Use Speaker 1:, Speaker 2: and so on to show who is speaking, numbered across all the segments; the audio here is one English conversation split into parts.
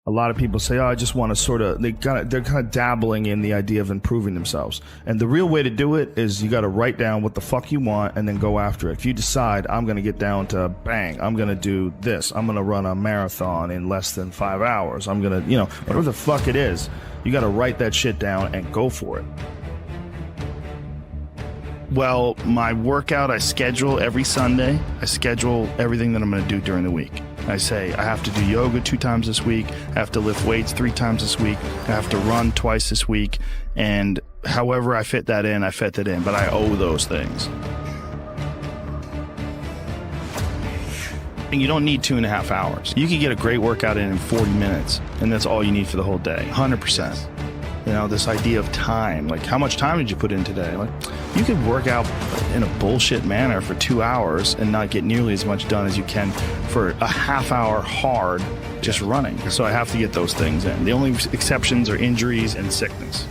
Speaker 1: A lot of people say, "Oh, I just want to sort of." They're kind of dabbling in the idea of improving themselves. And the real way to do it is you got to write down what the fuck you want and then go after it. If you decide, I'm going to get down to bang, I'm going to do this. I'm going to run a marathon in less than 5 hours. I'm going to, whatever the fuck it is, you got to write that shit down and go for it. Well, my workout, I schedule every Sunday. I schedule everything that I'm going to do during the week. I say I have to do yoga 2 times this week. I have to lift weights 3 times this week. I have to run twice this week. And however I fit that in, I fit that in. But I owe those things. And you don't need 2.5 hours. You can get a great workout in 40 minutes. And that's all you need for the whole day. 100%. This idea of time, like how much time did you put in today? Like you could work out in a bullshit manner for 2 hours and not get nearly as much done as you can for a half hour hard just running. So I have to get those things in. The only exceptions are injuries and sickness.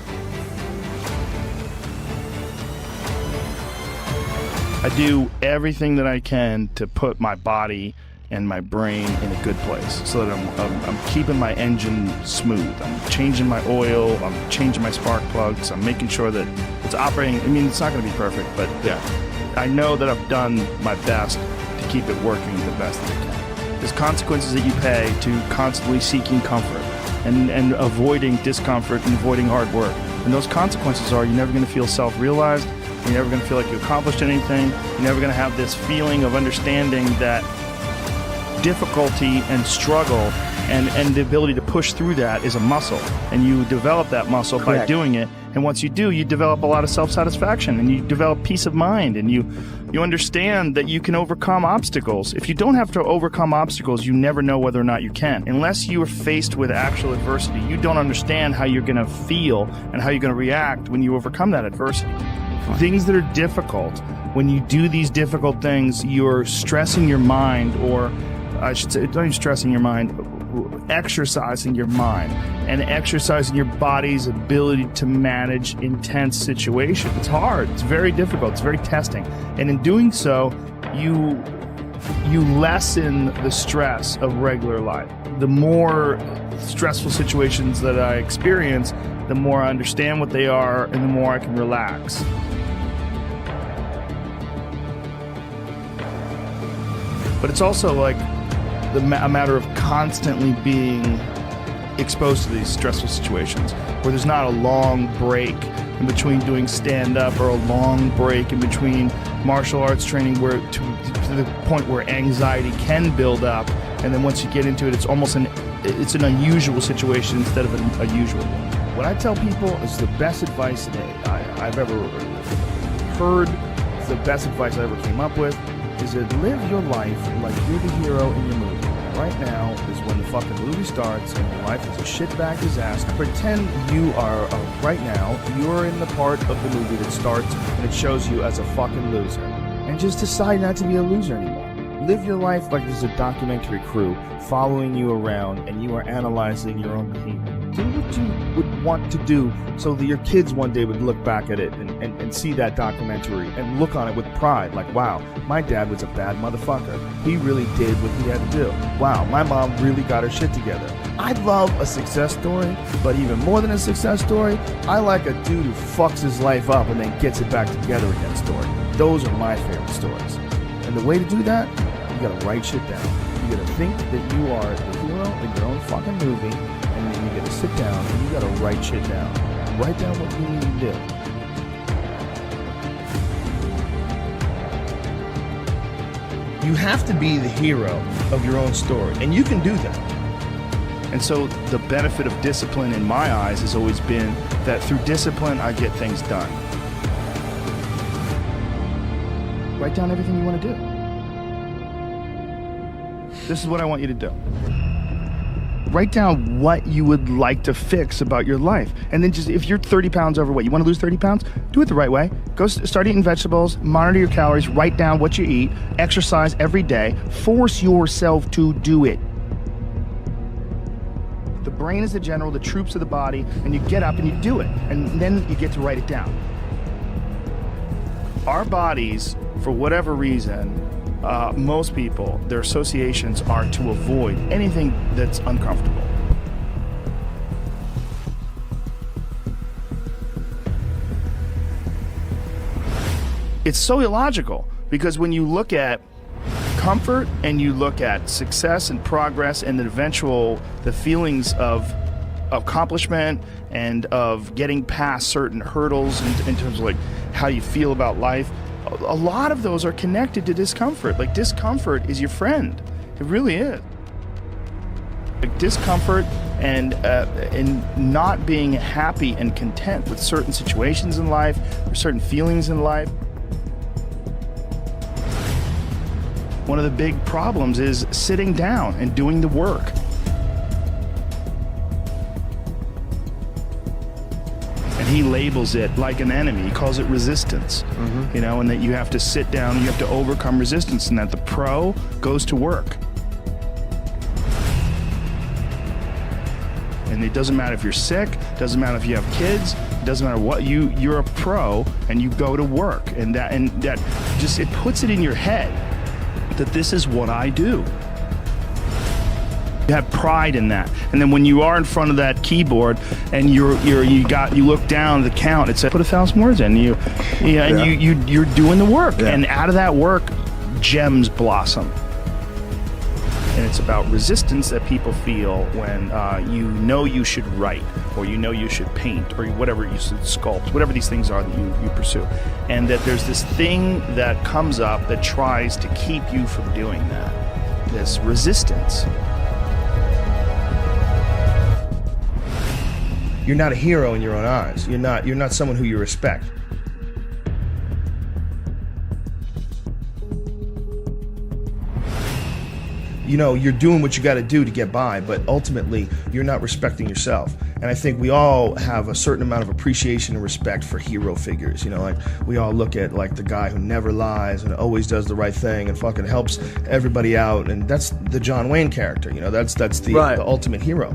Speaker 1: I do everything that I can to put my body and my brain in a good place so that I'm keeping my engine smooth. I'm changing my oil, I'm changing my spark plugs, I'm making sure that it's operating. I mean, it's not going to be perfect, but I know that I've done my best to keep it working the best that I can. There's consequences that you pay to constantly seeking comfort and avoiding discomfort and avoiding hard work. And those consequences are you're never going to feel self-realized, you're never going to feel like you accomplished anything, you're never going to have this feeling of understanding that difficulty and struggle and the ability to push through that is a muscle, and you develop that muscle by doing it. And once you do, you develop a lot of self-satisfaction and you develop peace of mind, and you understand that you can overcome obstacles. If you don't have to overcome obstacles, you never know whether or not you can. Unless you are faced with actual adversity, you don't understand how you're going to feel and how you're going to react when you overcome that adversity. Things that are difficult, when you do these difficult things, you're stressing your mind, or I should say, don't even stressing your mind, exercising your mind and exercising your body's ability to manage intense situations. It's hard. It's very difficult. It's very testing. And in doing so, you lessen the stress of regular life. The more stressful situations that I experience, the more I understand what they are and the more I can relax. But it's also like a matter of constantly being exposed to these stressful situations where there's not a long break in between doing stand-up or a long break in between martial arts training where to the point where anxiety can build up, and then once you get into it, it's almost an unusual situation instead of a usual one. What I tell people is the best advice I've ever heard, the best advice I ever came up with, is that live your life like you're the hero in your movie. Right now is when the fucking movie starts and your life is a shitbag disaster. Pretend you are, right now, you're in the part of the movie that starts and it shows you as a fucking loser. And just decide not to be a loser anymore. Live your life like there's a documentary crew following you around and you are analyzing your own behavior. Do what you would want to do so that your kids one day would look back at it and see that documentary and look on it with pride. Like, wow, my dad was a bad motherfucker. He really did what he had to do. Wow, my mom really got her shit together. I love a success story, but even more than a success story, I like a dude who fucks his life up and then gets it back together again story. Those are my favorite stories. And the way to do that, you gotta write shit down. You gotta think that you are the hero in your own fucking movie, and then you gotta sit down and you gotta write shit down. Write down what you need to do. You have to be the hero of your own story, and you can do that. And so the benefit of discipline in my eyes has always been that through discipline, I get things done. Write down everything you want to do. This is what I want you to do. Write down what you would like to fix about your life. And then just, if you're 30 pounds overweight, you want to lose 30 pounds? Do it the right way. Go start eating vegetables, monitor your calories, write down what you eat, exercise every day, force yourself to do it. The brain is the general, the troops of the body, and you get up and you do it. And then you get to write it down. Our bodies, for whatever reason, most people, their associations are to avoid anything that's uncomfortable. It's so illogical, because when you look at comfort and you look at success and progress and the feelings of accomplishment and of getting past certain hurdles in terms of like how you feel about life, a lot of those are connected to discomfort. Like, discomfort is your friend. It really is. Like, discomfort and not being happy and content with certain situations in life or certain feelings in life. One of the big problems is sitting down and doing the work. And he labels it like an enemy. He calls it resistance. You know, and that you have to sit down, you have to overcome resistance, and that the pro goes to work. And it doesn't matter if you're sick, doesn't matter if you have kids, it doesn't matter what, you're a pro and you go to work. And that just, it puts it in your head that this is what I do. You have pride in that. And then when you are in front of that keyboard and you look down at the count, it says put 1,000 words in, you're doing the work.
Speaker 2: Yeah.
Speaker 1: And out of that work, gems blossom. And it's about resistance that people feel when you should write, or you should paint, or whatever you should sculpt, whatever these things are that you pursue. And that there's this thing that comes up that tries to keep you from doing that. This resistance.
Speaker 2: You're not a hero in your own eyes. You're not someone who you respect. You know, you're doing what you got to do to get by, but ultimately you're not respecting yourself. And I think we all have a certain amount of appreciation and respect for hero figures. You know, like we all look at like the guy who never lies and always does the right thing and fucking helps everybody out, and that's the John Wayne character. You know, that's the ultimate hero.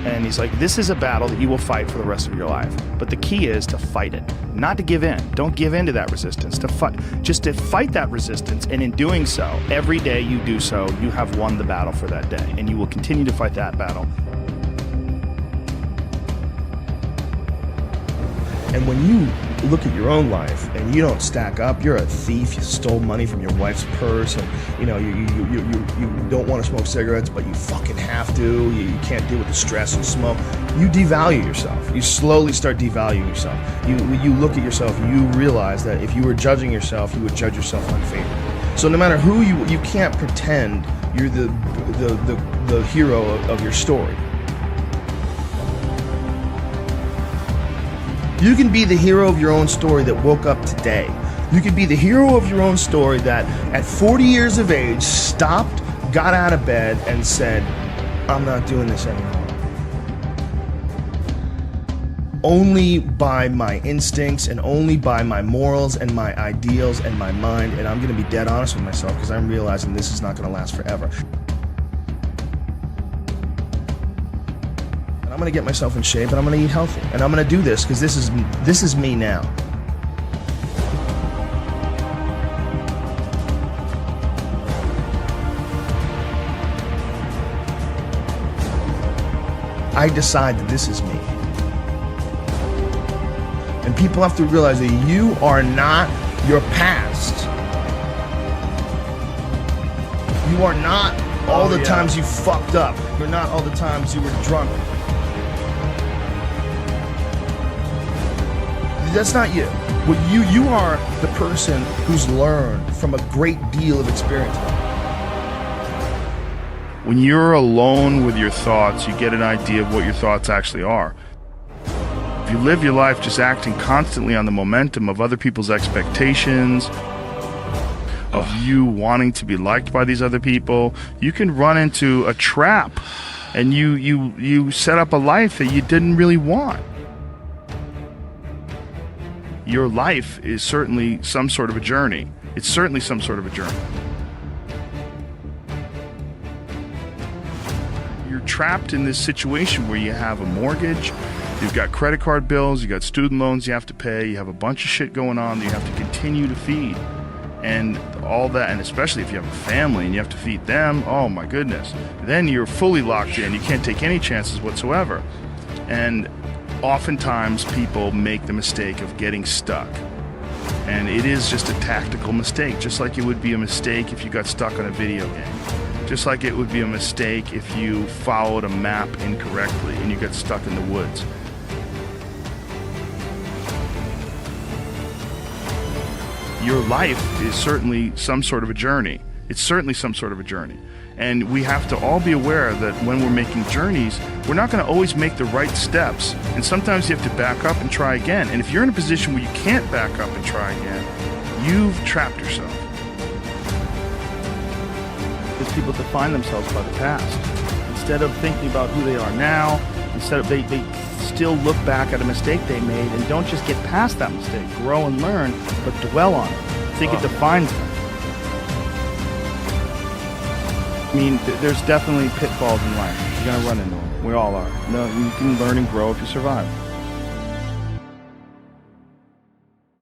Speaker 1: And he's like, this is a battle that you will fight for the rest of your life. But the key is to fight it, not to give in. Don't give in to that resistance, just to fight that resistance. And in doing so, every day you do so, you have won the battle for that day. And you will continue to fight that battle.
Speaker 2: And when you look at your own life and you don't stack up, you're a thief, you stole money from your wife's purse, and you know, you don't want to smoke cigarettes, but you fucking have to, you can't deal with the stress and smoke, you devalue yourself. You slowly start devaluing yourself. You look at yourself, you realize that if you were judging yourself, you would judge yourself unfavorably. So no matter who you can't pretend you're the hero of your story. You can be the hero of your own story that woke up today. You can be the hero of your own story that at 40 years of age stopped, got out of bed and said, I'm not doing this anymore. Only by my instincts and only by my morals and my ideals and my mind, and I'm going to be dead honest with myself because I'm realizing this is not going to last forever. I'm going to get myself in shape and I'm going to eat healthy. And I'm going to do this because this is me now. I decide that this is me. And people have to realize that you are not your past. You are not all the times you fucked up. You're not all the times you were drunk. That's not you. What you are the person who's learned from a great deal of experience.
Speaker 1: When you're alone with your thoughts, you get an idea of what your thoughts actually are. If you live your life just acting constantly on the momentum of other people's expectations, of you wanting to be liked by these other people, you can run into a trap, and you set up a life that you didn't really want. Your life is certainly some sort of a journey. It's certainly some sort of a journey. You're trapped in this situation where you have a mortgage, you've got credit card bills, you've got student loans you have to pay, you have a bunch of shit going on that you have to continue to feed. And all that, and especially if you have a family and you have to feed them, oh my goodness. Then you're fully locked in. You can't take any chances whatsoever. And Oftentimes people make the mistake of getting stuck. And it is just a tactical mistake, just like it would be a mistake if you got stuck on a video game. Just like it would be a mistake if you followed a map incorrectly and you got stuck in the woods. Your life is certainly some sort of a journey. It's certainly some sort of a journey. And we have to all be aware that when we're making journeys, we're not going to always make the right steps. And sometimes you have to back up and try again. And if you're in a position where you can't back up and try again, you've trapped yourself. Because people define themselves by the past. Instead of thinking about who they are now, instead of they still look back at a mistake they made and don't just get past that mistake, grow and learn, but dwell on it. Think it defines them. I mean, there's definitely pitfalls in life. You're gonna run into them. We all are. No, you can learn and grow if you survive.